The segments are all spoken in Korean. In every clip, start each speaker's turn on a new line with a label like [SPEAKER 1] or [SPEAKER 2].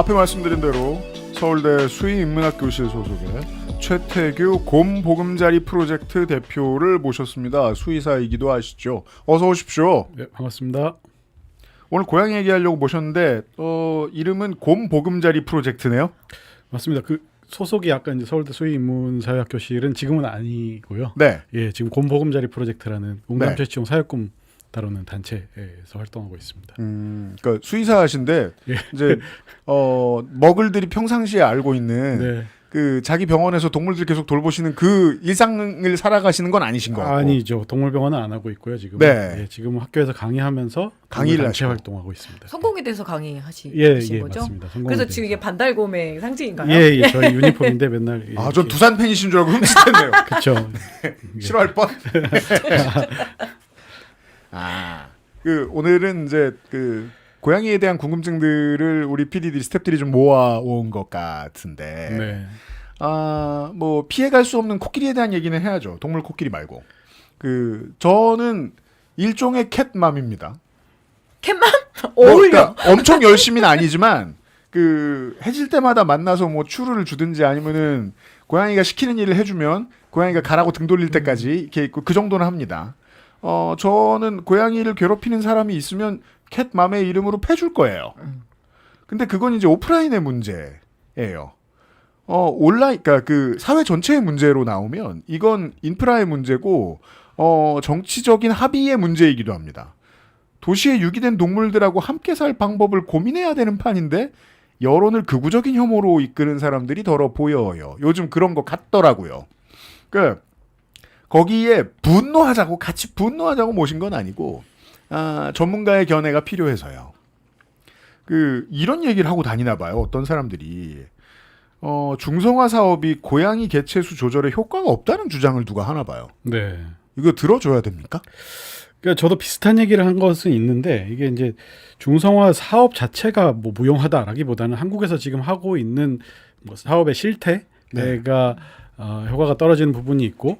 [SPEAKER 1] 앞에 말씀드린 대로 서울대 수의인문학교실 소속의 최태규 곰 보금자리 프로젝트 대표를 모셨습니다. 수의사이기도 하시죠. 어서 오십시오.
[SPEAKER 2] 네, 반갑습니다.
[SPEAKER 1] 오늘 고양이 얘기하려고 모셨는데 이름은 곰 보금자리 프로젝트네요.
[SPEAKER 2] 맞습니다. 그 소속이 아까 이제 서울대 수의인문사회학교실은 지금은 아니고요.
[SPEAKER 1] 네.
[SPEAKER 2] 예, 지금 곰보금자리 프로젝트라는 공감
[SPEAKER 1] 네.
[SPEAKER 2] 퇴치용 사회꿈 다루는 단체에서 활동하고 있습니다.
[SPEAKER 1] 그러니까 수의사하신데
[SPEAKER 2] 예.
[SPEAKER 1] 이제 머글들이 평상시에 알고 있는
[SPEAKER 2] 네.
[SPEAKER 1] 그 자기 병원에서 동물들 계속 돌보시는 그 일상을 살아가시는 건 아니신 거 같고.
[SPEAKER 2] 아니죠. 동물병원은 안 하고 있고요. 지금.
[SPEAKER 1] 네.
[SPEAKER 2] 예, 지금 학교에서 강의하면서
[SPEAKER 1] 강의를
[SPEAKER 2] 단체
[SPEAKER 1] 하시고.
[SPEAKER 2] 활동하고 있습니다.
[SPEAKER 3] 성공에 대해서 강의하신
[SPEAKER 2] 예,
[SPEAKER 3] 거죠?
[SPEAKER 2] 맞습니다.
[SPEAKER 3] 그래서 지금 이게 반달곰의 상징인가요?
[SPEAKER 2] 예, 예, 저희 유니폼인데 맨날. 예,
[SPEAKER 1] 아, 전 두산 팬이신 줄 알고 흠칫했네요.
[SPEAKER 2] 그렇죠.
[SPEAKER 1] 싫어할 뻔. 오늘은 이제 그 고양이에 대한 궁금증들을 우리 PD들이 스태프들이 좀 모아온 것 같은데.
[SPEAKER 2] 네.
[SPEAKER 1] 뭐 피해갈 수 없는 코끼리에 대한 얘기는 해야죠. 동물 코끼리 말고. 저는 일종의 캣맘입니다.
[SPEAKER 3] 캣맘?
[SPEAKER 1] 뭐,
[SPEAKER 3] 어울려.
[SPEAKER 1] 그러니까 엄청 열심히는 아니지만 해질 때마다 만나서 뭐 추루를 주든지 아니면은 고양이가 시키는 일을 해주면 고양이가 가라고 등 돌릴 때까지 이렇게 있고 그 정도는 합니다. 저는 고양이를 괴롭히는 사람이 있으면 캣맘의 이름으로 패줄 거예요. 근데 그건 이제 오프라인의 문제예요. 온라인, 그러니까 그 사회 전체의 문제로 나오면 이건 인프라의 문제고 정치적인 합의의 문제이기도 합니다. 도시에 유기된 동물들하고 함께 살 방법을 고민해야 되는 판인데 여론을 극우적인 혐오로 이끄는 사람들이 더러 보여요. 요즘 그런 거 같더라고요. 그러니까 거기에 같이 분노하자고 모신 건 아니고 전문가의 견해가 필요해서요. 이런 얘기를 하고 다니나 봐요. 어떤 사람들이 중성화 사업이 고양이 개체수 조절에 효과가 없다는 주장을 누가 하나 봐요.
[SPEAKER 2] 네.
[SPEAKER 1] 이거 들어줘야 됩니까?
[SPEAKER 2] 그러니까 저도 비슷한 얘기를 한 것은 있는데 이게 이제 중성화 사업 자체가 뭐 무용하다라기보다는 한국에서 지금 하고 있는 뭐 사업의 실태가 효과가 떨어지는 부분이 있고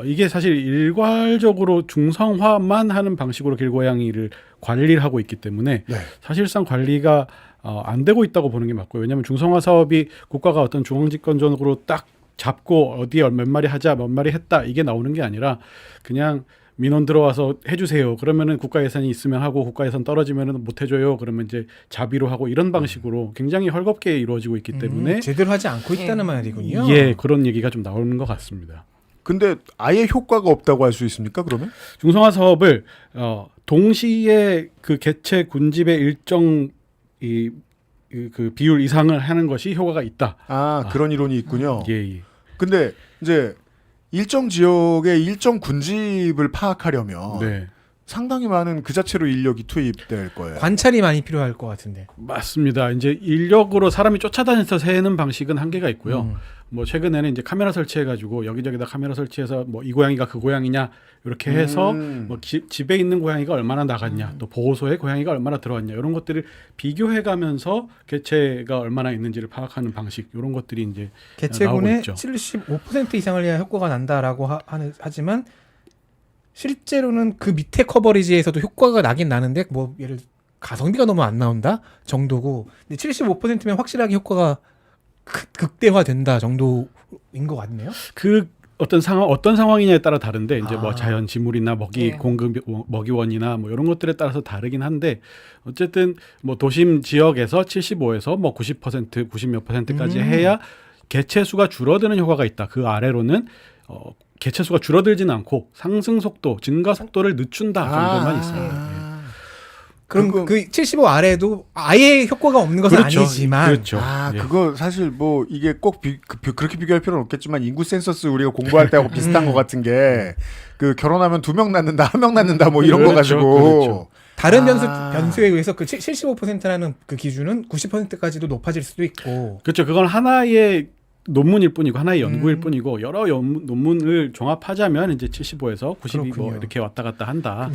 [SPEAKER 2] 이게 사실 일괄적으로 중성화만 하는 방식으로 길고양이를 관리를 하고 있기 때문에 사실상 관리가 안 되고 있다고 보는 게 맞고요. 왜냐하면 중성화 사업이 국가가 어떤 중앙집권적으로 딱 잡고 어디에 몇 마리 하자, 몇 마리 했다 이게 나오는 게 아니라 그냥 민원 들어와서 해주세요. 그러면은 국가 예산이 있으면 하고 국가 예산 떨어지면은 못 해줘요. 그러면 이제 자비로 하고 이런 방식으로 굉장히 헐겁게 이루어지고 있기 때문에
[SPEAKER 4] 제대로 하지 않고 있다는 말이군요.
[SPEAKER 2] 예, 그런 얘기가 좀 나오는 것 같습니다.
[SPEAKER 1] 근데 아예 효과가 없다고 할 수 있습니까? 그러면?
[SPEAKER 2] 중성화 사업을 동시에 그 개체 군집의 일정 그 비율 이상을 하는 것이 효과가 있다.
[SPEAKER 1] 그런 이론이 있군요.
[SPEAKER 2] 예.
[SPEAKER 1] 근데 이제 일정 지역의 일정 군집을 파악하려면
[SPEAKER 2] 네.
[SPEAKER 1] 상당히 많은 그 자체로 인력이 투입될 거예요.
[SPEAKER 4] 관찰이 많이 필요할 것 같은데.
[SPEAKER 2] 맞습니다. 이제 인력으로 사람이 쫓아다녀서 세는 방식은 한계가 있고요. 뭐 최근에는 이제 카메라 설치해가지고 여기저기다 카메라 설치해서 뭐 이 고양이가 그 고양이냐 이렇게 해서 뭐 집에 있는 고양이가 얼마나 나갔냐, 또 보호소에 고양이가 얼마나 들어왔냐 이런 것들을 비교해가면서 개체가 얼마나 있는지를 파악하는 방식 이런 것들이 이제
[SPEAKER 4] 개체군의
[SPEAKER 2] 나오고 있죠.
[SPEAKER 4] 75% 이상을 해야 효과가 난다라고 하지만 실제로는 그 밑에 커버리지에서도 효과가 나긴 나는데 뭐 예를 들어 가성비가 너무 안 나온다 정도고, 근데 75%면 확실하게 효과가 극대화된다 정도인 것 같네요.
[SPEAKER 2] 그 어떤 상황이냐에 따라 다른데 이제 뭐 자연 지물이나 먹이
[SPEAKER 3] 네.
[SPEAKER 2] 공급 먹이원이나 뭐 이런 것들에 따라서 다르긴 한데 어쨌든 뭐 도심 지역에서 75에서 뭐 90%, 90몇 %까지 해야 개체 수가 줄어드는 효과가 있다. 그 아래로는 개체 수가 줄어들지는 않고 상승 속도, 증가 속도를 늦춘다 정도만 있습니다.
[SPEAKER 4] 그럼 그 75 아래도 아예 효과가 없는 것은
[SPEAKER 2] 그렇죠.
[SPEAKER 4] 아니지만
[SPEAKER 2] 그렇죠. 예.
[SPEAKER 1] 그거 사실 뭐 이게 꼭 그렇게 비교할 필요는 없겠지만 인구 센서스 우리가 공부할 때하고 비슷한 것 같은 게 결혼하면 2명 낳는다, 1명 낳는다 뭐 이런 거
[SPEAKER 2] 그렇죠.
[SPEAKER 1] 가지고
[SPEAKER 2] 그렇죠.
[SPEAKER 4] 다른 변수에 의해서 그 75%라는 그 기준은 90%까지도 높아질 수도 있고.
[SPEAKER 2] 그렇죠. 그건 하나의 논문일 뿐이고 하나의 연구일 뿐이고 여러 논문을 종합하자면 이제 75에서 92 뭐
[SPEAKER 4] 그렇군요.
[SPEAKER 2] 이렇게 왔다 갔다 한다.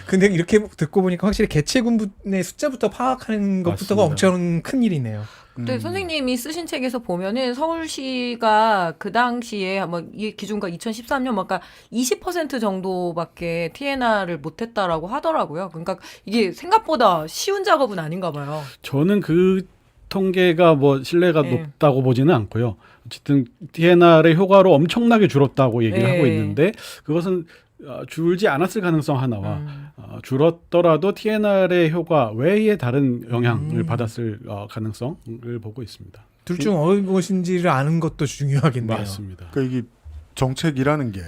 [SPEAKER 4] 근데 이렇게 듣고 보니까 확실히 개체군의 숫자부터 파악하는 것부터가
[SPEAKER 2] 맞습니다.
[SPEAKER 4] 엄청 큰 일이네요.
[SPEAKER 3] 근데 선생님이 쓰신 책에서 보면은 서울시가 그 당시에 뭐 이 기준과 2013년 뭐 그러니까 20% 정도밖에 TNR을 못했다라고 하더라고요. 그러니까 이게 생각보다 쉬운 작업은 아닌가 봐요.
[SPEAKER 2] 저는 그 통계가 뭐 신뢰가
[SPEAKER 3] 네.
[SPEAKER 2] 높다고 보지는 않고요. 어쨌든 DNR의 효과로 엄청나게 줄었다고 얘기를
[SPEAKER 3] 네.
[SPEAKER 2] 하고 있는데 그것은 줄지 않았을 가능성 하나와 줄었더라도 TNR의 효과 외에 다른 영향을 받았을 가능성을 보고 있습니다.
[SPEAKER 4] 둘 중 어느 것인지를 아는 것도 중요하겠네요.
[SPEAKER 2] 맞습니다.
[SPEAKER 1] 그러니까 이게 정책이라는 게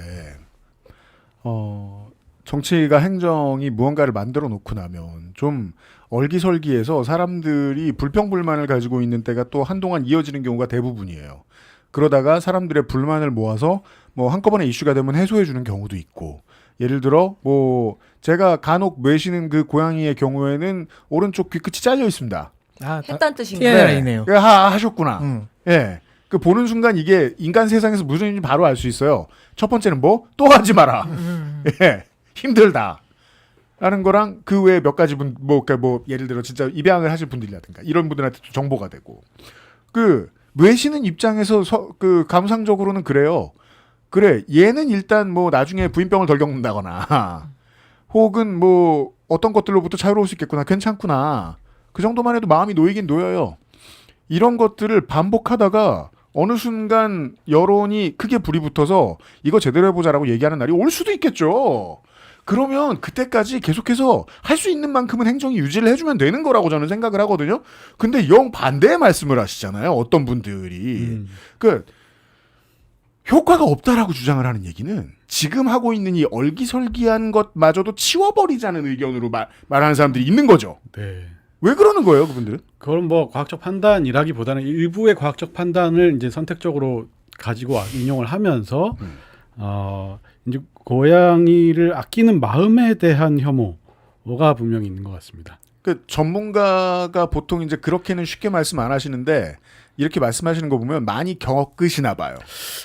[SPEAKER 1] 정치가 행정이 무언가를 만들어 놓고 나면 좀 얼기설기해서 사람들이 불평불만을 가지고 있는 때가 또 한동안 이어지는 경우가 대부분이에요. 그러다가 사람들의 불만을 모아서 뭐 한꺼번에 이슈가 되면 해소해 주는 경우도 있고, 예를 들어 뭐 제가 간혹 매시는 그 고양이의 경우에는 오른쪽 귀 끝이 잘려 있습니다.
[SPEAKER 3] 했다는 뜻인가요?
[SPEAKER 4] TNR이네요.
[SPEAKER 1] 하셨구나. 예. 그 보는 순간 이게 인간 세상에서 무슨 일인지 바로 알 수 있어요. 첫 번째는 뭐? 또 하지 마라. 예. 힘들다. 라는 거랑 그 외에 몇 가지 분, 그러니까 예를 들어 진짜 입양을 하실 분들이라든가 이런 분들한테 정보가 되고. 외시는 입장에서 그 감상적으로는 그래요. 그래, 얘는 일단 뭐 나중에 부인병을 덜 겪는다거나 혹은 뭐 어떤 것들로부터 자유로울 수 있겠구나, 괜찮구나. 그 정도만 해도 마음이 놓이긴 놓여요. 이런 것들을 반복하다가 어느 순간 여론이 크게 불이 붙어서 이거 제대로 해보자라고 얘기하는 날이 올 수도 있겠죠. 그러면 그때까지 계속해서 할 수 있는 만큼은 행정이 유지를 해주면 되는 거라고 저는 생각을 하거든요. 근데 영 반대의 말씀을 하시잖아요. 어떤 분들이. 효과가 없다라고 주장을 하는 얘기는 지금 하고 있는 이 얼기설기한 것마저도 치워버리자는 의견으로 말하는 사람들이 있는 거죠.
[SPEAKER 2] 네.
[SPEAKER 1] 왜 그러는 거예요, 그분들은?
[SPEAKER 2] 그건 뭐 과학적 판단이라기보다는 일부의 과학적 판단을 이제 선택적으로 가지고 인용을 하면서 이제 고양이를 아끼는 마음에 대한 혐오가 분명히 있는 것 같습니다.
[SPEAKER 1] 그 전문가가 보통 이제 그렇게는 쉽게 말씀 안 하시는데 이렇게 말씀하시는 거 보면 많이 겪으시나 봐요.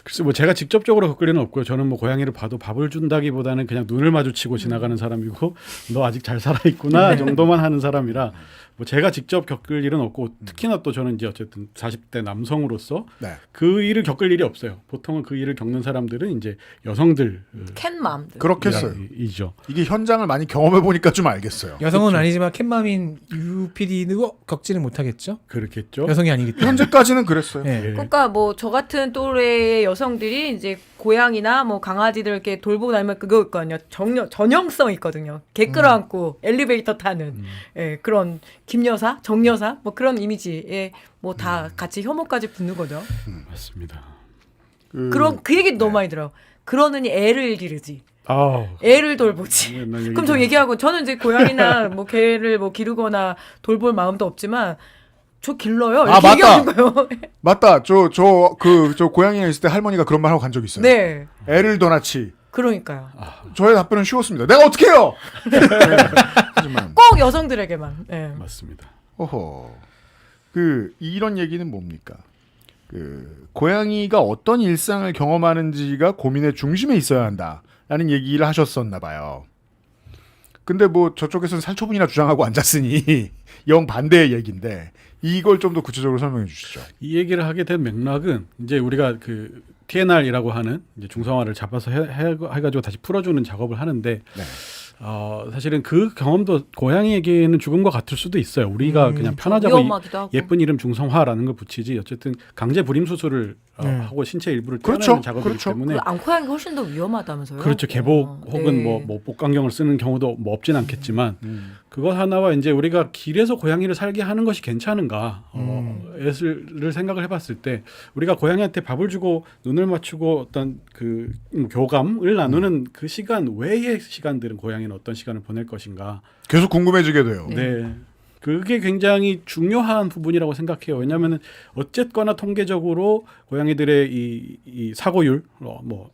[SPEAKER 2] 글쎄 뭐 제가 직접적으로 겪을 일은 없고요. 저는 뭐 고양이를 봐도 밥을 준다기보다는 그냥 눈을 마주치고 지나가는 사람이고 너 아직 잘 살아 있구나 정도만 하는 사람이라 뭐 제가 직접 겪을 일은 없고 특히나 또 저는 이제 어쨌든 40대 남성으로서
[SPEAKER 1] 네.
[SPEAKER 2] 그 일을 겪을 일이 없어요. 보통은 그 일을 겪는 사람들은 이제 여성들
[SPEAKER 3] 캔맘들.
[SPEAKER 1] 그렇겠어요.
[SPEAKER 2] 이죠.
[SPEAKER 1] 이게 현장을 많이 경험해 보니까 좀 알겠어요.
[SPEAKER 4] 여성은 아니지만 캣맘인 UPD도 겪지는 못하겠죠.
[SPEAKER 2] 그렇겠죠.
[SPEAKER 4] 여성이 아니기 때문에.
[SPEAKER 1] 현재까지는 그랬어요.
[SPEAKER 4] 네.
[SPEAKER 3] 그러니까 뭐 저 같은 또래의 여성들이 이제 고양이나 뭐 강아지들 이렇게 돌보고 다니면 그거 있거든요. 전형성 있거든요. 개 끌어안고 엘리베이터 타는 그런 김여사, 정여사 뭐 그런 이미지에 뭐 다 같이 혐오까지 붙는 거죠.
[SPEAKER 2] 맞습니다.
[SPEAKER 3] 그 얘기 너무 많이 들어요. 그러느니 애를 기르지. 애를 돌보지. 그럼 저 얘기하고 저는 이제 고양이나 뭐 개를 뭐 기르거나 돌볼 마음도 없지만 저 길러요. 이렇게
[SPEAKER 1] 맞다.
[SPEAKER 3] 얘기하는 거예요.
[SPEAKER 1] 맞다. 저 고양이가 있을 때 할머니가 그런 말 하고 간 적 있어요.
[SPEAKER 3] 네.
[SPEAKER 1] 애를 더 낳지.
[SPEAKER 3] 그러니까요.
[SPEAKER 1] 저의 답변은 쉬웠습니다. 내가 어떻게 해요? 하지만
[SPEAKER 3] 꼭 여성들에게만. 네.
[SPEAKER 2] 맞습니다.
[SPEAKER 1] 이런 얘기는 뭡니까? 고양이가 어떤 일상을 경험하는지가 고민의 중심에 있어야 한다라는 얘기를 하셨었나 봐요. 근데 뭐 저쪽에서는 살처분이나 주장하고 앉았으니 영 반대의 얘기인데 이걸 좀 더 구체적으로 설명해 주시죠.
[SPEAKER 2] 이 얘기를 하게 된 맥락은 이제 우리가 그 TNR이라고 하는 이제 중성화를 잡아서 해가지고 다시 풀어주는 작업을 하는데
[SPEAKER 1] 네.
[SPEAKER 2] 사실은 그 경험도 고양이에게는 죽음과 같을 수도 있어요. 우리가 그냥 편하자고
[SPEAKER 3] 위험하기도 하고.
[SPEAKER 2] 예쁜 이름 중성화라는 걸 붙이지 어쨌든 강제 불임 수술을 하고 신체 일부를 떼어내는 작업이기 때문에
[SPEAKER 3] 그 암코양이 훨씬 더 위험하다면서요?
[SPEAKER 2] 그렇죠. 개복 혹은
[SPEAKER 3] 네.
[SPEAKER 2] 뭐 복강경을 쓰는 경우도 뭐 없진 않겠지만 그것 하나와 이제 우리가 길에서 고양이를 살게 하는 것이 괜찮은가 를 생각을 해봤을 때 우리가 고양이한테 밥을 주고 눈을 맞추고 어떤 그 교감을 나누는 그 시간 외의 시간들은 고양이는 어떤 시간을 보낼 것인가
[SPEAKER 1] 계속 궁금해지게 돼요.
[SPEAKER 2] 네. 그게 굉장히 중요한 부분이라고 생각해요. 왜냐하면 어쨌거나 통계적으로 고양이들의 이 사고율, 뭐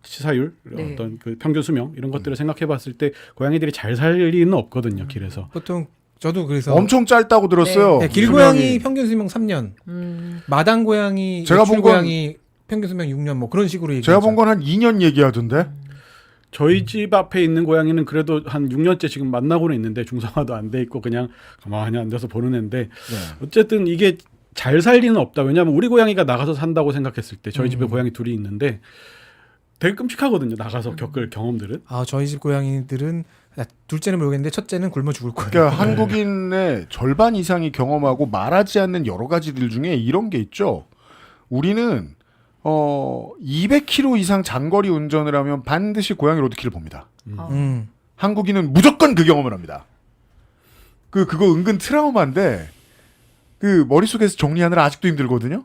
[SPEAKER 2] 치사율,
[SPEAKER 3] 네.
[SPEAKER 2] 어떤 그 평균 수명 이런 것들을 생각해봤을 때 고양이들이 잘 살 리는 없거든요. 길에서.
[SPEAKER 4] 보통 저도 그래서
[SPEAKER 1] 엄청 짧다고 들었어요.
[SPEAKER 4] 네, 길고양이 평균 수명 3년, 마당 고양이,
[SPEAKER 1] 제가 본
[SPEAKER 4] 외출
[SPEAKER 1] 건-
[SPEAKER 4] 고양이 평균 수명 6년 뭐 그런 식으로 얘기하죠.
[SPEAKER 1] 제가 본 건 한 2년 얘기하던데.
[SPEAKER 2] 저희 집 앞에 있는 고양이는 그래도 한 6년째 지금 만나고는 있는데 중성화도 안 돼 있고 그냥 가만히 앉아서 보는 애인데 어쨌든 이게 잘 살 리는 없다. 왜냐하면 우리 고양이가 나가서 산다고 생각했을 때 저희 집에 고양이 둘이 있는데 되게 끔찍하거든요. 나가서 겪을 경험들은.
[SPEAKER 4] 저희 집 고양이들은 둘째는 모르겠는데 첫째는 굶어 죽을 거예요.
[SPEAKER 1] 그러니까 한국인의 절반 이상이 경험하고 말하지 않는 여러 가지들 중에 이런 게 있죠. 우리는 200km 이상 장거리 운전을 하면 반드시 고양이 로드킬을 봅니다. 한국인은 무조건 그 경험을 합니다. 그거 은근 트라우마인데 그 머릿속에서 정리하느라 아직도 힘들거든요.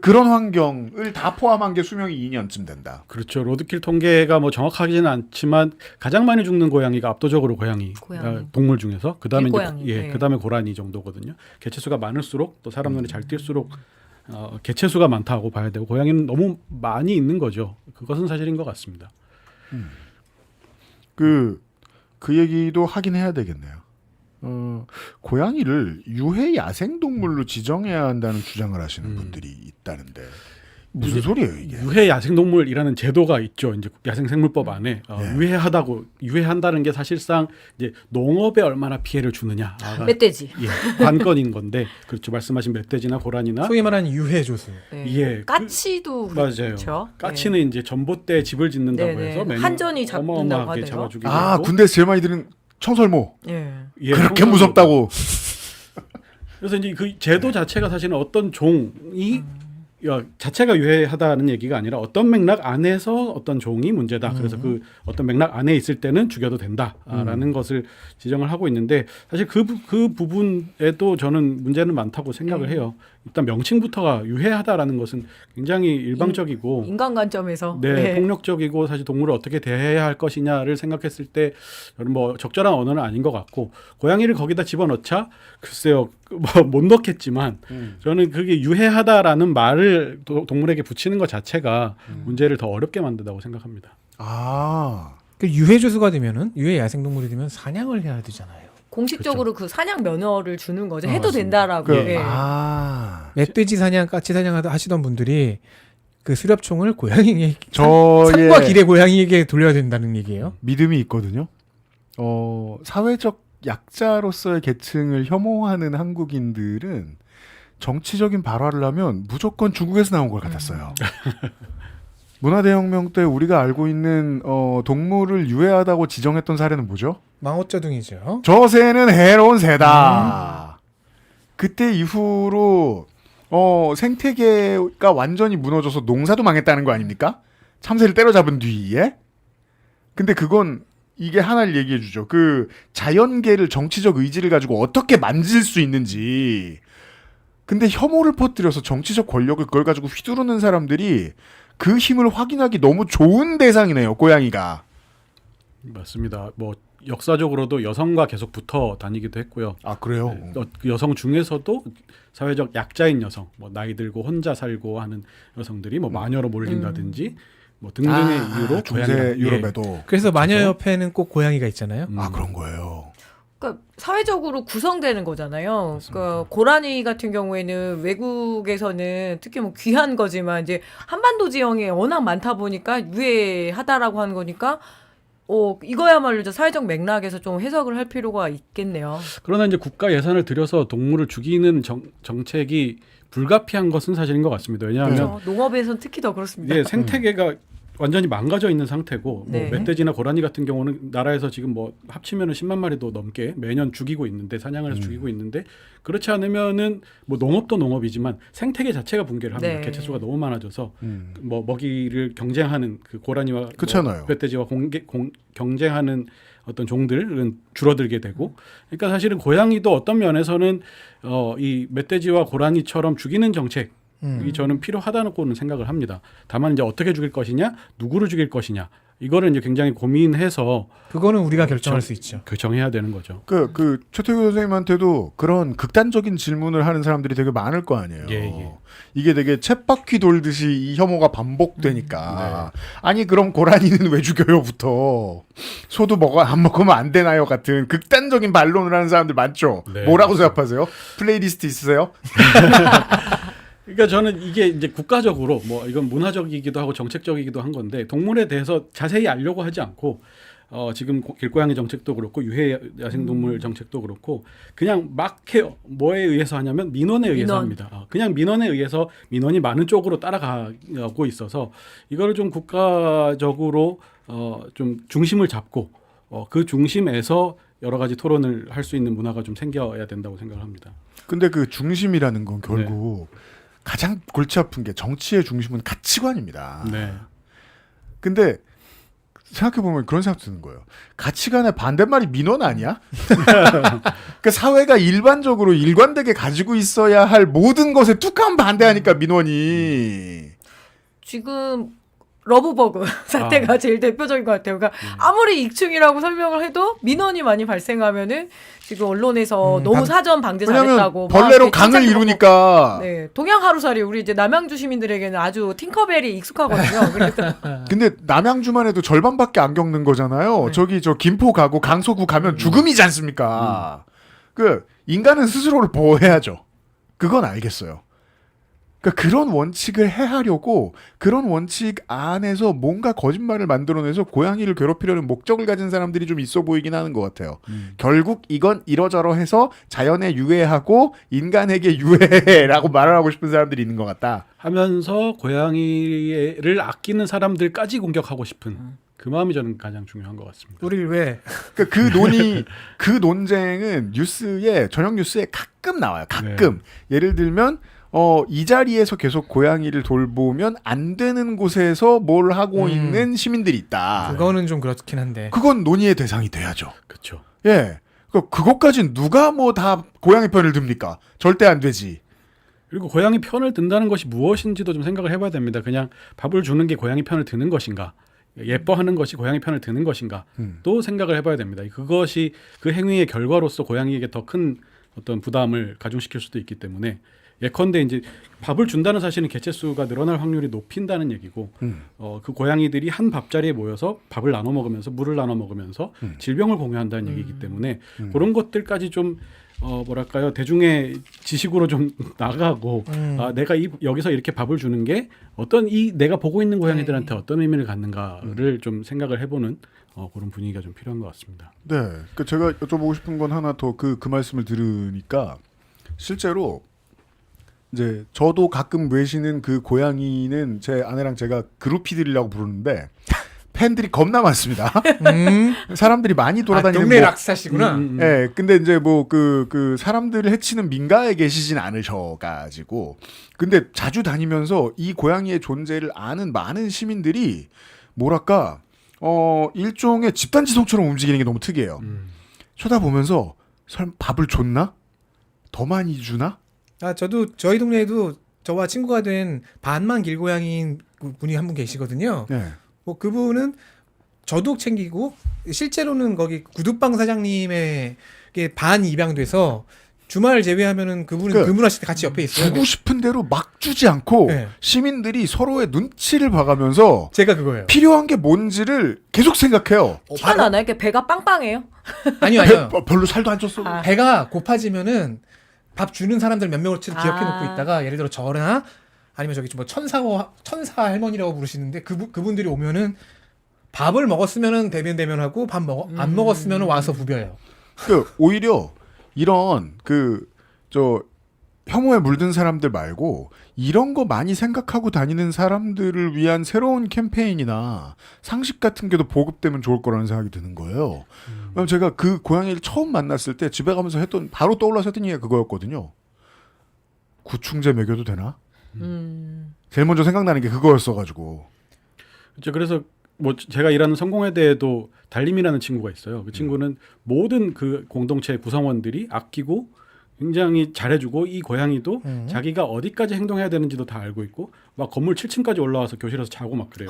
[SPEAKER 1] 그런 환경을 다 포함한 게 수명이 2년쯤 된다.
[SPEAKER 2] 그렇죠. 로드킬 통계가 뭐 정확하지는 않지만 가장 많이 죽는 고양이가 압도적으로 고양이. 동물 중에서 그다음에
[SPEAKER 3] 길고양이.
[SPEAKER 2] 예,
[SPEAKER 3] 네.
[SPEAKER 2] 그다음에 고라니 정도거든요. 개체수가 많을수록 또 사람 눈에 잘 띌수록 개체수가 많다고 봐야 되고 고양이는 너무 많이 있는 거죠. 그것은 사실인 것 같습니다.
[SPEAKER 1] 그 얘기도 하긴 해야 되겠네요. 고양이를 유해 야생동물로 지정해야 한다는 주장을 하시는 분들이 있다는데 무슨 소리예요 이게?
[SPEAKER 2] 유해 야생동물이라는 제도가 있죠. 이제 야생생물법 안에 유해한다는 게 사실상 이제 농업에 얼마나 피해를 주느냐가
[SPEAKER 3] 멧돼지.
[SPEAKER 2] 관건인 건데 그렇죠. 말씀하신 멧돼지나 고라니나
[SPEAKER 4] 소위 말하는 유해조수.
[SPEAKER 3] 네.
[SPEAKER 2] 예,
[SPEAKER 3] 까치도
[SPEAKER 2] 맞아요.
[SPEAKER 3] 그렇죠.
[SPEAKER 2] 까치는 이제 전봇대 집을 짓는다고
[SPEAKER 3] 네네.
[SPEAKER 2] 해서 매년
[SPEAKER 3] 한전이 잡는다고
[SPEAKER 2] 어마어마하게
[SPEAKER 3] 하대요.
[SPEAKER 2] 잡아주기도
[SPEAKER 1] 아
[SPEAKER 2] 하고
[SPEAKER 1] 군대에서 제일 많이 들은 청설모.
[SPEAKER 3] 예.
[SPEAKER 2] 예,
[SPEAKER 1] 그렇게
[SPEAKER 2] 청설모.
[SPEAKER 1] 무섭다고.
[SPEAKER 2] 그래서 이제 그 제도 자체가 사실은 어떤 종이 자체가 유해하다는 얘기가 아니라 어떤 맥락 안에서 어떤 종이 문제다. 그래서 그 어떤 맥락 안에 있을 때는 죽여도 된다라는 것을 지정을 하고 있는데 사실 그 부분에도 저는 문제는 많다고 생각을 해요. 일단 명칭부터가 유해하다라는 것은 굉장히 일방적이고
[SPEAKER 3] 인간 관점에서
[SPEAKER 2] 네, 폭력적이고 사실 동물을 어떻게 대해야 할 것이냐를 생각했을 때 저는 뭐 적절한 언어는 아닌 것 같고 고양이를 거기다 집어넣자 글쎄요 뭐 못 넣겠지만 저는 그게 유해하다라는 말을 동물에게 붙이는 것 자체가 문제를 더 어렵게 만든다고 생각합니다.
[SPEAKER 1] 아
[SPEAKER 4] 그 유해조수가 되면은 유해 야생동물이 되면 사냥을 해야 되잖아요.
[SPEAKER 3] 공식적으로 그 사냥 면허를 주는 거죠. 해도
[SPEAKER 2] 맞습니다.
[SPEAKER 3] 된다라고. 예.
[SPEAKER 4] 멧돼지 사냥, 까치 사냥 하시던 분들이 그 수렵총을 고양이에게
[SPEAKER 1] 저의
[SPEAKER 4] 산과 길의 고양이에게 돌려야 된다는 얘기예요.
[SPEAKER 1] 믿음이 있거든요. 사회적 약자로서의 계층을 혐오하는 한국인들은 정치적인 발화를 하면 무조건 중국에서 나온 걸 같았어요. 문화대혁명 때 우리가 알고 있는 동물을 유해하다고 지정했던 사례는 뭐죠?
[SPEAKER 4] 마오쩌둥이죠.
[SPEAKER 1] 저 새는 해로운 새다. 그때 이후로 생태계가 완전히 무너져서 농사도 망했다는 거 아닙니까? 참새를 때려잡은 뒤에. 근데 그건 이게 하나를 얘기해 주죠. 그 자연계를 정치적 의지를 가지고 어떻게 만질 수 있는지. 근데 혐오를 퍼뜨려서 정치적 권력을 그걸 가지고 휘두르는 사람들이 그 힘을 확인하기 너무 좋은 대상이네요. 고양이가.
[SPEAKER 2] 맞습니다. 뭐 역사적으로도 여성과 계속 붙어 다니기도 했고요.
[SPEAKER 1] 아 그래요?
[SPEAKER 2] 네, 그 여성 중에서도 사회적 약자인 여성, 뭐 나이 들고 혼자 살고 하는 여성들이 뭐 마녀로 몰린다든지 뭐 등등의 이유로
[SPEAKER 1] 중세
[SPEAKER 2] 고양이가-
[SPEAKER 1] 유럽에도.
[SPEAKER 4] 그래서 마녀 옆에는 꼭 고양이가 있잖아요.
[SPEAKER 1] 아 그런 거예요.
[SPEAKER 3] 그러니까 사회적으로 구성되는 거잖아요. 그러니까 고라니 같은 경우에는 외국에서는 특히 뭐 귀한 거지만 이제 한반도 지형에 워낙 많다 보니까 유해하다라고 하는 거니까 이거야말로 이제 사회적 맥락에서 좀 해석을 할 필요가 있겠네요.
[SPEAKER 2] 그러나 이제 국가 예산을 들여서 동물을 죽이는 정책이 불가피한 것은 사실인 것 같습니다. 왜냐하면
[SPEAKER 3] 그렇죠. 농업에서는 특히 더 그렇습니다.
[SPEAKER 2] 이제 생태계가 완전히 망가져 있는 상태고
[SPEAKER 3] 네.
[SPEAKER 2] 뭐 멧돼지나 고라니 같은 경우는 나라에서 지금 뭐 합치면은 10만 마리도 넘게 매년 죽이고 있는데 사냥을 해서 죽이고 있는데 그렇지 않으면은 뭐 농업도 농업이지만 생태계 자체가 붕괴를 합니다.
[SPEAKER 3] 네.
[SPEAKER 2] 개체수가 너무 많아져서 뭐 먹이를 경쟁하는 그 고라니와
[SPEAKER 1] 그렇잖아요.
[SPEAKER 2] 뭐 멧돼지와 경쟁하는 어떤 종들은 줄어들게 되고 그러니까 사실은 고양이도 어떤 면에서는 이 멧돼지와 고라니처럼 죽이는 정책 이 저는 필요하다고는 생각을 합니다. 다만 이제 어떻게 죽일 것이냐, 누구를 죽일 것이냐 이거를 이제 굉장히 고민해서
[SPEAKER 4] 그거는 우리가 결정할 수 있죠.
[SPEAKER 2] 결정해야 되는 거죠.
[SPEAKER 1] 그 최태규 선생님한테도 그런 극단적인 질문을 하는 사람들이 되게 많을 거 아니에요.
[SPEAKER 2] 예.
[SPEAKER 1] 이게 되게 쳇바퀴 돌듯이 이 혐오가 반복되니까 아니 그럼 고라니는 왜 죽여요부터 소도 안 먹으면 안 되나요 같은 극단적인 반론을 하는 사람들 많죠.
[SPEAKER 2] 네,
[SPEAKER 1] 뭐라고
[SPEAKER 2] 맞습니다.
[SPEAKER 1] 생각하세요? 플레이리스트 있으세요?
[SPEAKER 2] 그러니까 저는 이게 이제 국가적으로 뭐 이건 문화적이기도 하고 정책적이기도 한 건데 동물에 대해서 자세히 알려고 하지 않고 지금 길고양이 정책도 그렇고 유해 야생동물 정책도 그렇고 그냥 막 해요. 뭐에 의해서 하냐면 민원에 의해서 합니다. 그냥 민원에 의해서 민원이 많은 쪽으로 따라가고 있어서 이거를 좀 국가적으로 좀 중심을 잡고 그 중심에서 여러 가지 토론을 할 수 있는 문화가 좀 생겨야 된다고 생각을 합니다.
[SPEAKER 1] 근데 그 중심이라는 건 결국 가장 골치 아픈 게 정치의 중심은 가치관입니다.
[SPEAKER 2] 네.
[SPEAKER 1] 근데 생각해보면 그런 생각 드는 거예요. 가치관의 반대말이 민원 아니야? 그러니까 사회가 일반적으로 일관되게 가지고 있어야 할 모든 것에 툭하면 반대하니까 민원이.
[SPEAKER 3] 지금 러브버그 사태가 제일 대표적인 것 같아요. 그러니까 아무리 익충이라고 설명을 해도 민원이 많이 발생하면은 지금 언론에서 너무 사전 방제
[SPEAKER 1] 왜냐면
[SPEAKER 3] 잘했다고
[SPEAKER 1] 벌레로
[SPEAKER 3] 막
[SPEAKER 1] 강을
[SPEAKER 3] 칭찬도
[SPEAKER 1] 이루니까.
[SPEAKER 3] 네, 동양 하루살이 우리 이제 남양주 시민들에게는 아주 팅커벨이 익숙하거든요. 그래서
[SPEAKER 1] 근데 남양주만 해도 절반밖에 안 겪는 거잖아요.
[SPEAKER 3] 네.
[SPEAKER 1] 저기 저 김포 가고 강서구 가면 죽음이지 않습니까? 그 인간은 스스로를 보호해야죠. 그건 알겠어요. 그러니까 그런 원칙을 해하려고 그런 원칙 안에서 뭔가 거짓말을 만들어내서 고양이를 괴롭히려는 목적을 가진 사람들이 좀 있어 보이긴 하는 것 같아요. 결국 이건 이러저러해서 자연에 유해하고 인간에게 유해라고 말을 하고 싶은 사람들이 있는 것 같다.
[SPEAKER 2] 하면서 고양이를 아끼는 사람들까지 공격하고 싶은 그 마음이 저는 가장 중요한 것 같습니다.
[SPEAKER 4] 우리를 왜
[SPEAKER 1] 그러니까 그 논쟁은 뉴스에 저녁 뉴스에 가끔 나와요. 가끔. 예를 들면 이 자리에서 계속 고양이를 돌보면 안 되는 곳에서 뭘 하고 있는 시민들이 있다.
[SPEAKER 4] 그거는 좀 그렇긴 한데.
[SPEAKER 1] 그건 논의의 대상이 돼야죠.
[SPEAKER 2] 그렇죠.
[SPEAKER 1] 예. 그것까진 누가 뭐 다 고양이 편을 듭니까? 절대 안 되지.
[SPEAKER 2] 그리고 고양이 편을 든다는 것이 무엇인지도 좀 생각을 해봐야 됩니다. 그냥 밥을 주는 게 고양이 편을 드는 것인가, 예뻐하는 것이 고양이 편을 드는 것인가, 또 생각을 해봐야 됩니다. 그것이 그 행위의 결과로서 고양이에게 더 큰 어떤 부담을 가중시킬 수도 있기 때문에 예컨대 이제 밥을 준다는 사실은 개체 수가 늘어날 확률이 높인다는 얘기고, 그 고양이들이 한 밥자리에 모여서 밥을 나눠 먹으면서 물을 나눠 먹으면서 질병을 공유한다는 얘기이기 때문에 그런 것들까지 좀 뭐랄까요, 대중의 지식으로 좀 나가고 내가 여기서 이렇게 밥을 주는 게 어떤 내가 보고 있는 고양이들한테 어떤 의미를 갖는가를 좀 생각을 해보는 그런 분위기가 좀 필요한 것 같습니다.
[SPEAKER 1] 네. 그 제가 여쭤보고 싶은 건 하나 더 그 말씀을 들으니까 실제로 이제 저도 가끔 외시는 그 고양이는 제 아내랑 제가 그루피들이라고 부르는데 팬들이 겁나 많습니다. 사람들이 많이 돌아다니는
[SPEAKER 4] 동네 락사시구나.
[SPEAKER 1] 예, 근데 이제 뭐 그 사람들을 해치는 민가에 계시진 않으셔가지고, 근데 자주 다니면서 이 고양이의 존재를 아는 많은 시민들이 뭐랄까 일종의 집단지성처럼 움직이는 게 너무 특이해요. 쳐다보면서 밥을 줬나? 더 많이 주나?
[SPEAKER 4] 저도 저희 동네에도 저와 친구가 된 반만 길고양이인 분이 한 분 계시거든요.
[SPEAKER 1] 네.
[SPEAKER 4] 뭐 그분은 저도 챙기고 실제로는 거기 구두방 사장님에게 반 입양돼서 주말 제외하면은 그분은 근무하실 때 같이 옆에 있어요.
[SPEAKER 1] 주고 싶은 대로 막 주지 않고
[SPEAKER 4] 네.
[SPEAKER 1] 시민들이 서로의 눈치를 봐가면서
[SPEAKER 4] 제가 그거예요.
[SPEAKER 1] 필요한 게 뭔지를 계속 생각해요.
[SPEAKER 3] 티가 나나요? 이렇게 배가 빵빵해요?
[SPEAKER 4] 아니요.
[SPEAKER 1] 별로 살도 안 쪘어.
[SPEAKER 3] 아.
[SPEAKER 4] 배가 고파지면은 밥 주는 사람들 몇 명을 기억해 놓고
[SPEAKER 3] 아.
[SPEAKER 4] 있다가 예를 들어 저나 아니면 저기 뭐 천사 할머니라고 부르시는데 그분들이 오면은 밥을 먹었으면은 대면하고 안 먹었으면은 와서 부벼요.
[SPEAKER 1] 오히려 이런 혐오에 물든 사람들 말고 이런 거 많이 생각하고 다니는 사람들을 위한 새로운 캠페인이나 상식 같은 게도 보급되면 좋을 거라는 생각이 드는 거예요. 왜냐면 제가 그 고양이를 처음 만났을 때 집에 가면서 바로 떠올라서 했던 얘기가 그거였거든요. 구충제 먹여도 되나? 제일 먼저 생각나는 게 그거였어가지고.
[SPEAKER 2] 그렇죠. 그래서 뭐 제가 일하는 성공회대에도 달림이라는 친구가 있어요. 그 친구는 모든 그 공동체 구성원들이 아끼고 굉장히 잘해주고, 이 고양이도 자기가 어디까지 행동해야 되는지도 다 알고 있고, 막 건물 7층까지 올라와서 교실에서 자고 막 그래요.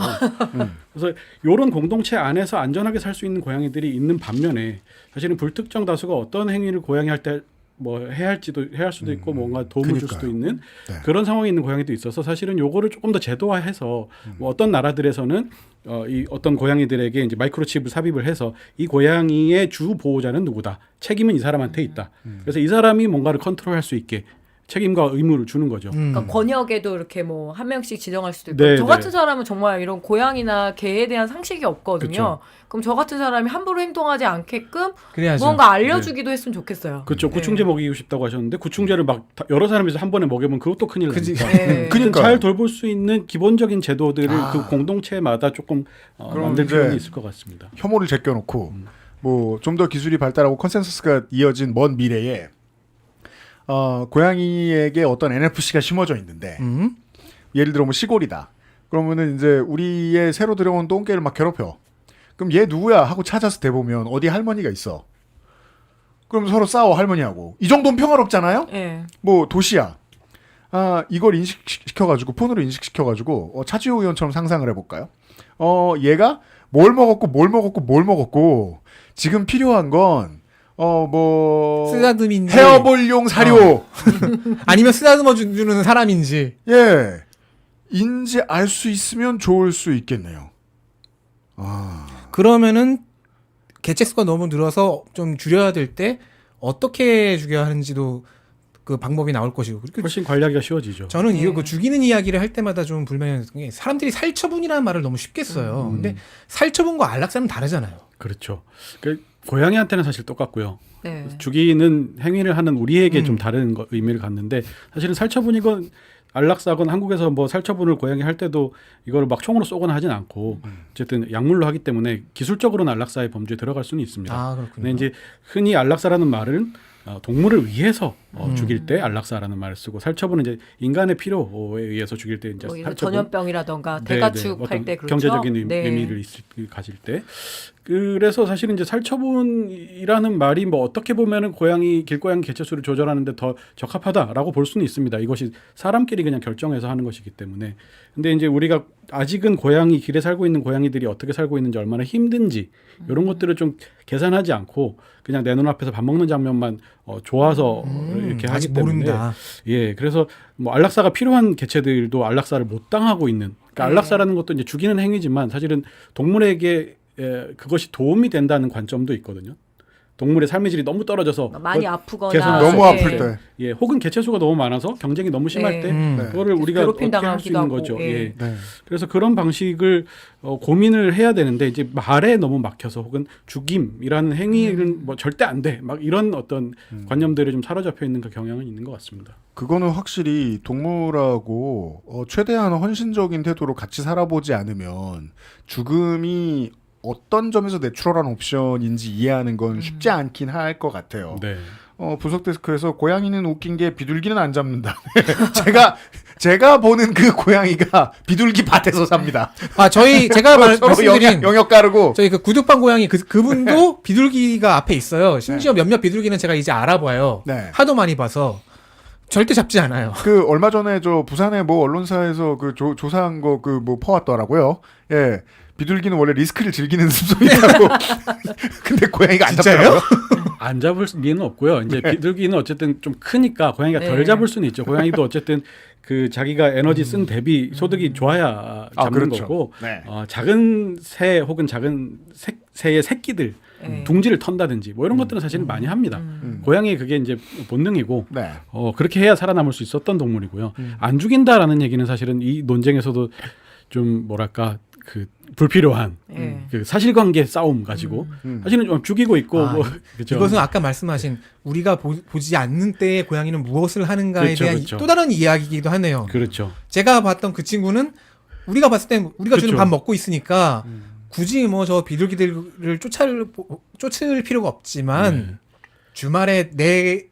[SPEAKER 2] 그래서 이런 공동체 안에서 안전하게 살 수 있는 고양이들이 있는 반면에 사실은 불특정 다수가 어떤 행위를 고양이 할 때 뭐 해야 할 수도 있고 뭔가 도움을 줄 수도 있는 그런 상황에 있는 고양이도 있어서 사실은 요거를 조금 더 제도화해서 뭐 어떤 나라들에서는 이 어떤 고양이들에게 이제 마이크로칩을 삽입을 해서 이 고양이의 주 보호자는 누구다, 책임은 이 사람한테 있다. 그래서 이 사람이 뭔가를 컨트롤할 수 있게 책임과 의무를 주는 거죠.
[SPEAKER 3] 그러니까 권역에도 이렇게 뭐 한 명씩 지정할 수도 있고.
[SPEAKER 2] 네,
[SPEAKER 3] 저
[SPEAKER 2] 네.
[SPEAKER 3] 같은 사람은 정말 이런 고양이나 개에 대한 상식이 없거든요.
[SPEAKER 2] 그쵸.
[SPEAKER 3] 그럼 저 같은 사람이 함부로 행동하지 않게끔
[SPEAKER 4] 그래야죠.
[SPEAKER 3] 뭔가 알려주기도 했으면 좋겠어요.
[SPEAKER 2] 그렇죠. 구충제 먹이고 싶다고 하셨는데 구충제를 막 여러 사람이서 한 번에 먹여보면 그것도 큰일 나니까.
[SPEAKER 3] 네.
[SPEAKER 1] 그러니까요.
[SPEAKER 2] 잘 돌볼 수 있는 기본적인 제도들을 그 공동체마다 조금 만들
[SPEAKER 1] 이제
[SPEAKER 2] 필요는 있을 것 같습니다.
[SPEAKER 1] 혐오를 제껴놓고 뭐 좀 더 기술이 발달하고 컨센서스가 이어진 먼 미래에 고양이에게 어떤 NFC가 심어져 있는데 예를 들어 뭐 시골이다. 그러면은 이제 우리의 새로 들여온 똥개를 막 괴롭혀. 그럼 얘 누구야 하고 찾아서 대보면 어디 할머니가 있어. 그럼 서로 싸워 할머니하고. 이 정도는 평화롭잖아요.
[SPEAKER 3] 예.
[SPEAKER 1] 뭐 도시야. 이걸 인식시켜가지고 폰으로 인식시켜가지고 차지호 의원처럼 상상을 해볼까요? 얘가 뭘 먹었고 지금 필요한 건 뭐
[SPEAKER 4] 쓰다듬인지
[SPEAKER 1] 헤어볼용 사료
[SPEAKER 4] 아니면 쓰다듬어 주는 사람인지.
[SPEAKER 1] 예 인지 알 수 있으면 좋을 수 있겠네요.
[SPEAKER 4] 그러면은 개체수가 너무 늘어서 좀 줄여야 될 때 어떻게 죽여야 하는지도 그 방법이 나올 것이고. 그리고
[SPEAKER 2] 훨씬 관리하기가 쉬워지죠.
[SPEAKER 4] 저는 이거
[SPEAKER 3] 네.
[SPEAKER 4] 그 죽이는 이야기를 할 때마다 좀 불만이었던 게 사람들이 살처분이라는 말을 너무 쉽게 써요. 근데 살처분과 안락사는 다르잖아요.
[SPEAKER 2] 그렇죠. 그 고양이한테는 사실 똑같고요.
[SPEAKER 3] 네.
[SPEAKER 2] 죽이는 행위를 하는 우리에게 좀 다른 의미를 갖는데 사실은 살처분이건 안락사건 한국에서 뭐 살처분을 고양이 할 때도 이걸 막 총으로 쏘거나 하진 않고 어쨌든 약물로 하기 때문에 기술적으로는 안락사의 범주에 들어갈 수는 있습니다.
[SPEAKER 4] 아, 그렇군요.
[SPEAKER 2] 근데 이제 흔히 안락사라는 말은 동물을 위해서 죽일 때 안락사라는 말을 쓰고 살처분은 이제 인간의 필요에 의해서 죽일 때 이제
[SPEAKER 3] 뭐 이런
[SPEAKER 2] 살처분.
[SPEAKER 3] 전염병이라던가
[SPEAKER 2] 네,
[SPEAKER 3] 대가축
[SPEAKER 2] 네.
[SPEAKER 3] 할 때
[SPEAKER 2] 어떤
[SPEAKER 3] 그렇죠.
[SPEAKER 2] 경제적인
[SPEAKER 3] 네.
[SPEAKER 2] 의미를 가질 때 그래서 사실은 이제 살처분이라는 말이 뭐 어떻게 보면은 길고양이 개체수를 조절하는데 더 적합하다라고 볼 수는 있습니다. 이것이 사람끼리 그냥 결정해서 하는 것이기 때문에. 근데 이제 우리가 아직은 길에 살고 있는 고양이들이 어떻게 살고 있는지 얼마나 힘든지 이런 것들을 좀 계산하지 않고 그냥 내 눈앞에서 밥 먹는 장면만 좋아서 이렇게 하기
[SPEAKER 4] 아직
[SPEAKER 2] 때문에
[SPEAKER 4] 모른다.
[SPEAKER 2] 예, 그래서 뭐 안락사가 필요한 개체들도 안락사를 못 당하고 있는. 그러니까 안락사라는 것도 이제 죽이는 행위지만 사실은 동물에게 그것이 도움이 된다는 관점도 있거든요. 동물의 삶의 질이 너무 떨어져서
[SPEAKER 3] 많이 아프거나
[SPEAKER 2] 개선할 수
[SPEAKER 1] 너무
[SPEAKER 2] 있을
[SPEAKER 1] 아플
[SPEAKER 2] 때.
[SPEAKER 1] 때.
[SPEAKER 2] 예, 혹은 개체수가 너무 많아서 경쟁이 너무 심할
[SPEAKER 3] 네.
[SPEAKER 2] 때
[SPEAKER 1] 네.
[SPEAKER 2] 그거를 우리가 어떻게 할 수 있는
[SPEAKER 3] 괴롭힘당하기도
[SPEAKER 2] 거죠.
[SPEAKER 3] 하고,
[SPEAKER 2] 예.
[SPEAKER 3] 예.
[SPEAKER 1] 네.
[SPEAKER 2] 그래서 그런 방식을 고민을 해야 되는데 이제 말에 너무 막혀서 혹은 죽임이라는 행위는 뭐 절대 안 돼. 막 이런 어떤 관념들이 좀 사로잡혀 있는 그 경향은 있는 것 같습니다.
[SPEAKER 1] 그거는 확실히 동물하고 최대한 헌신적인 태도로 같이 살아보지 않으면 죽음이 어떤 점에서 내추럴한 옵션인지 이해하는 건 쉽지 않긴 할 것 같아요.
[SPEAKER 2] 네.
[SPEAKER 1] 분석 데스크에서 고양이는 웃긴 게 비둘기는 안 잡는다. 제가 보는 그 고양이가 비둘기 밭에서 삽니다.
[SPEAKER 4] 제가
[SPEAKER 1] 서로
[SPEAKER 4] 말씀드린
[SPEAKER 1] 영역 가르고.
[SPEAKER 4] 저희 그 구두방 고양이 그분도 비둘기가 앞에 있어요. 심지어 몇몇 비둘기는 제가 이제 알아봐요.
[SPEAKER 1] 네.
[SPEAKER 4] 하도 많이 봐서 절대 잡지 않아요.
[SPEAKER 1] 얼마 전에 부산의 뭐 언론사에서 조사한 거 뭐 퍼왔더라고요. 예. 비둘기는 원래 리스크를 즐기는 습성이 있다고. 근데 고양이가 안 잡더라고요.
[SPEAKER 2] 안 잡을 리는 없고요. 이제 비둘기는 어쨌든 좀 크니까 고양이가 덜
[SPEAKER 3] 네.
[SPEAKER 2] 잡을 수는 있죠. 고양이도 어쨌든 그 자기가 에너지 쓴 대비 소득이 좋아야 잡는
[SPEAKER 1] 그렇죠.
[SPEAKER 2] 거고
[SPEAKER 1] 네.
[SPEAKER 2] 작은 새 혹은 작은 새의 새끼들 둥지를 턴다든지 뭐 이런 것들은 사실은 많이 합니다. 고양이 그게 이제 본능이고
[SPEAKER 1] 네.
[SPEAKER 2] 그렇게 해야 살아남을 수 있었던 동물이고요. 안 죽인다라는 얘기는 사실은 이 논쟁에서도 좀 뭐랄까 그 불필요한 그 사실관계 싸움 가지고 사실은 좀 죽이고 있고 그렇죠.
[SPEAKER 4] 이것은 아까 말씀하신 우리가 보지 않는 때에 고양이는 무엇을 하는가에
[SPEAKER 2] 그렇죠,
[SPEAKER 4] 대한
[SPEAKER 2] 그렇죠.
[SPEAKER 4] 또 다른 이야기이기도 하네요.
[SPEAKER 2] 그렇죠.
[SPEAKER 4] 제가 봤던 그 친구는 우리가 봤을 땐 우리가 주는
[SPEAKER 2] 그렇죠.
[SPEAKER 4] 밥 먹고 있으니까 굳이 뭐 저 비둘기들을 쫓을 필요가 없지만 주말에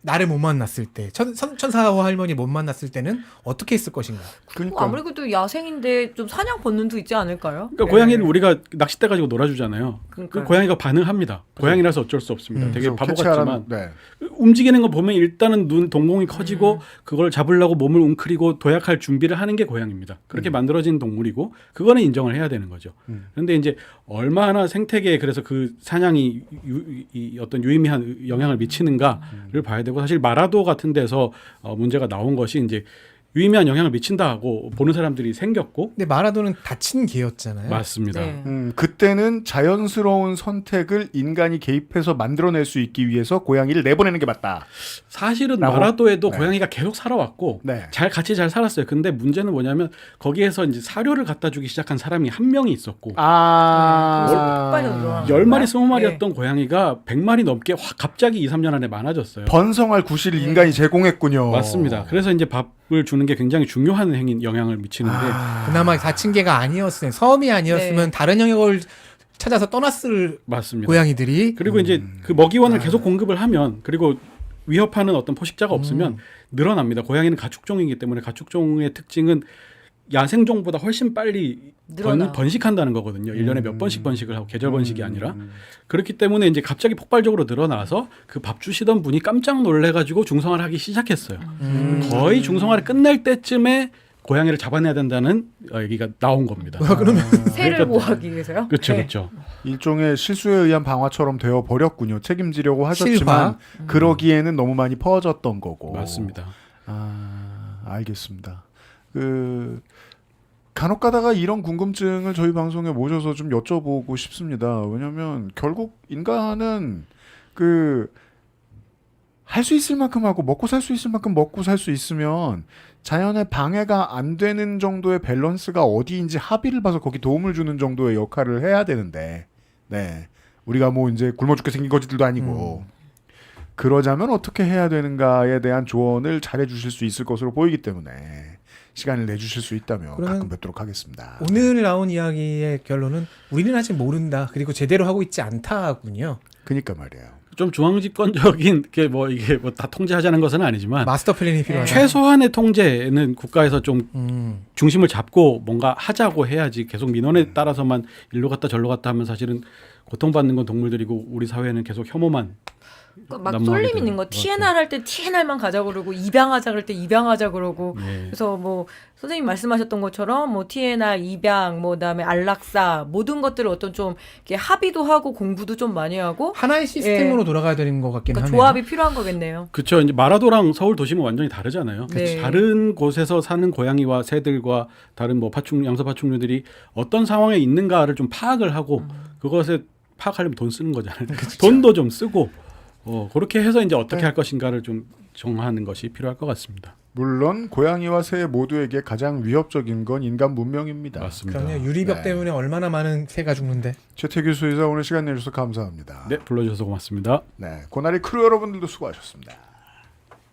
[SPEAKER 4] 나를 못 만났을 때 천사와 할머니 못 만났을 때는 어떻게 했을 것인가.
[SPEAKER 1] 그러니까
[SPEAKER 3] 아무래도 야생인데 좀 사냥 본능도 있지 않을까요?
[SPEAKER 2] 그러니까 고양이를 우리가 낚싯대 가지고 놀아주잖아요.
[SPEAKER 3] 그러니까요.
[SPEAKER 2] 그 고양이가 반응합니다. 고양이라서 어쩔 수 없습니다. 되게
[SPEAKER 1] 그래서
[SPEAKER 2] 바보
[SPEAKER 1] 캐치하라는-
[SPEAKER 2] 같지만
[SPEAKER 1] 네.
[SPEAKER 2] 움직이는 거 보면 일단은 눈 동공이 커지고 그걸 잡으려고 몸을 웅크리고 도약할 준비를 하는 게 고양이입니다. 그렇게 만들어진 동물이고 그거는 인정을 해야 되는 거죠. 그런데 이제 얼마나 생태계에 그래서 그 사냥이 어떤 유의미한 영향을 미치는가를 봐야 되고 사실 마라도 같은 데서 문제가 나온 것이 이제 유의미한 영향을 미친다고 보는 사람들이 생겼고
[SPEAKER 4] 근데 마라도는 다친 개였잖아요.
[SPEAKER 2] 맞습니다.
[SPEAKER 3] 네.
[SPEAKER 1] 그때는 자연스러운 선택을 인간이 개입해서 만들어낼 수 있기 위해서 고양이를 내보내는 게 맞다.
[SPEAKER 2] 사실은
[SPEAKER 1] 라고?
[SPEAKER 2] 마라도에도
[SPEAKER 1] 네.
[SPEAKER 2] 고양이가 계속 살아왔고
[SPEAKER 1] 네.
[SPEAKER 2] 같이 잘 살았어요. 근데 문제는 뭐냐면 거기에서 이제 사료를 갖다 주기 시작한 사람이 한 명이 있었고
[SPEAKER 3] 폭발적으로 늘어나는
[SPEAKER 2] 10마리,
[SPEAKER 3] 건가요?
[SPEAKER 2] 20마리였던 고양이가 100마리 넘게 확 갑자기 2, 3년 안에 많아졌어요.
[SPEAKER 1] 번성할 구실을 인간이 제공했군요.
[SPEAKER 2] 맞습니다. 그래서 이제 밥을 주는 게 굉장히 중요한 영향을 미치는데
[SPEAKER 4] 그나마 다친 개가 아니었으면 섬이 아니었으면
[SPEAKER 3] 네.
[SPEAKER 4] 다른 영역을 찾아서 떠났을
[SPEAKER 2] 맞습니다.
[SPEAKER 4] 고양이들이
[SPEAKER 2] 그리고 이제 그 먹이원을 계속 공급을 하면 그리고 위협하는 어떤 포식자가 없으면 늘어납니다. 고양이는 가축종이기 때문에 가축종의 특징은 야생종보다 훨씬 빨리
[SPEAKER 3] 늘어나.
[SPEAKER 2] 번식한다는 거거든요. 1년에 몇 번씩 번식을 하고 계절 번식이 아니라. 그렇기 때문에 이제 갑자기 폭발적으로 늘어나서 그 밥 주시던 분이 깜짝 놀래가지고 중성화를 하기 시작했어요. 거의 중성화를 끝낼 때쯤에 고양이를 잡아내야 된다는 얘기가 나온 겁니다.
[SPEAKER 4] 그러면
[SPEAKER 3] 새를
[SPEAKER 2] 그러니까-
[SPEAKER 3] 보호하기 위해서요.
[SPEAKER 2] 그렇죠,
[SPEAKER 3] 네.
[SPEAKER 2] 그렇죠.
[SPEAKER 1] 일종의 실수에 의한 방화처럼 되어 버렸군요. 책임지려고 하셨지만
[SPEAKER 4] 실화.
[SPEAKER 1] 그러기에는 너무 많이 퍼졌던 거고.
[SPEAKER 2] 맞습니다.
[SPEAKER 1] 아, 알겠습니다. 그 간혹 가다가 이런 궁금증을 저희 방송에 모셔서 좀 여쭤보고 싶습니다. 왜냐하면 결국 인간은 그 할 수 있을 만큼 하고 먹고 살 수 있을 만큼 먹고 살 수 있으면 자연의 방해가 안 되는 정도의 밸런스가 어디인지 합의를 봐서 거기 도움을 주는 정도의 역할을 해야 되는데, 네, 우리가 뭐 이제 굶어 죽게 생긴 거지들도 아니고 그러자면 어떻게 해야 되는가에 대한 조언을 잘해 주실 수 있을 것으로 보이기 때문에 시간을 내주실 수 있다면
[SPEAKER 4] 그러면
[SPEAKER 1] 가끔 뵙도록 하겠습니다.
[SPEAKER 4] 오늘 나온 이야기의 결론은 우리는 아직 모른다. 그리고 제대로 하고 있지 않다군요.
[SPEAKER 1] 그니까 말이에요.
[SPEAKER 2] 좀 중앙집권적인 게 뭐 이게 뭐 다 통제하자는 것은 아니지만
[SPEAKER 4] 마스터 플랜이 필요하다.
[SPEAKER 2] 최소한의 통제는 국가에서 좀
[SPEAKER 4] 음.
[SPEAKER 2] 중심을 잡고 뭔가 하자고 해야지 계속 민원에 따라서만 일로 갔다 절로 갔다 하면 사실은 고통받는 건 동물들이고 우리 사회는 계속 혐오만
[SPEAKER 3] 그러니까 막
[SPEAKER 2] 난무하게
[SPEAKER 3] 쏠림 있는 거
[SPEAKER 2] 되는 것
[SPEAKER 3] TNR 할 때 TNR만 가자 그러고 입양하자 그럴 때 입양하자 그러고
[SPEAKER 2] 네.
[SPEAKER 3] 그래서 뭐 선생님 말씀하셨던 것처럼 뭐 TNR 입양 뭐 그다음에 안락사 모든 것들을 어떤 좀 이렇게 합의도 하고 공부도 좀 많이 하고
[SPEAKER 4] 하나의 시스템으로 돌아가야 되는 것 같긴
[SPEAKER 3] 그러니까
[SPEAKER 4] 하네요.
[SPEAKER 3] 조합이 필요한 거겠네요.
[SPEAKER 2] 그렇죠. 이제 마라도랑 서울 도심은 완전히 다르잖아요.
[SPEAKER 3] 네.
[SPEAKER 2] 다른 곳에서 사는 고양이와 새들과 다른 뭐 양서 파충류들이 어떤 상황에 있는가를 좀 파악을 하고 그것에 파악하려면 돈 쓰는 거잖아요. 돈도 좀 쓰고 그렇게 해서 이제 어떻게
[SPEAKER 1] 네.
[SPEAKER 2] 할 것인가를 좀 정하는 것이 필요할 것 같습니다.
[SPEAKER 1] 물론 고양이와 새 모두에게 가장 위협적인 건 인간 문명입니다.
[SPEAKER 2] 맞습니다.
[SPEAKER 4] 그럼요. 유리벽
[SPEAKER 1] 네.
[SPEAKER 4] 때문에 얼마나 많은 새가 죽는데.
[SPEAKER 1] 최태규 수의사 오늘 시간 내주셔서 감사합니다.
[SPEAKER 2] 네, 불러주셔서 고맙습니다.
[SPEAKER 1] 네, 고나리 크루 여러분들도 수고하셨습니다.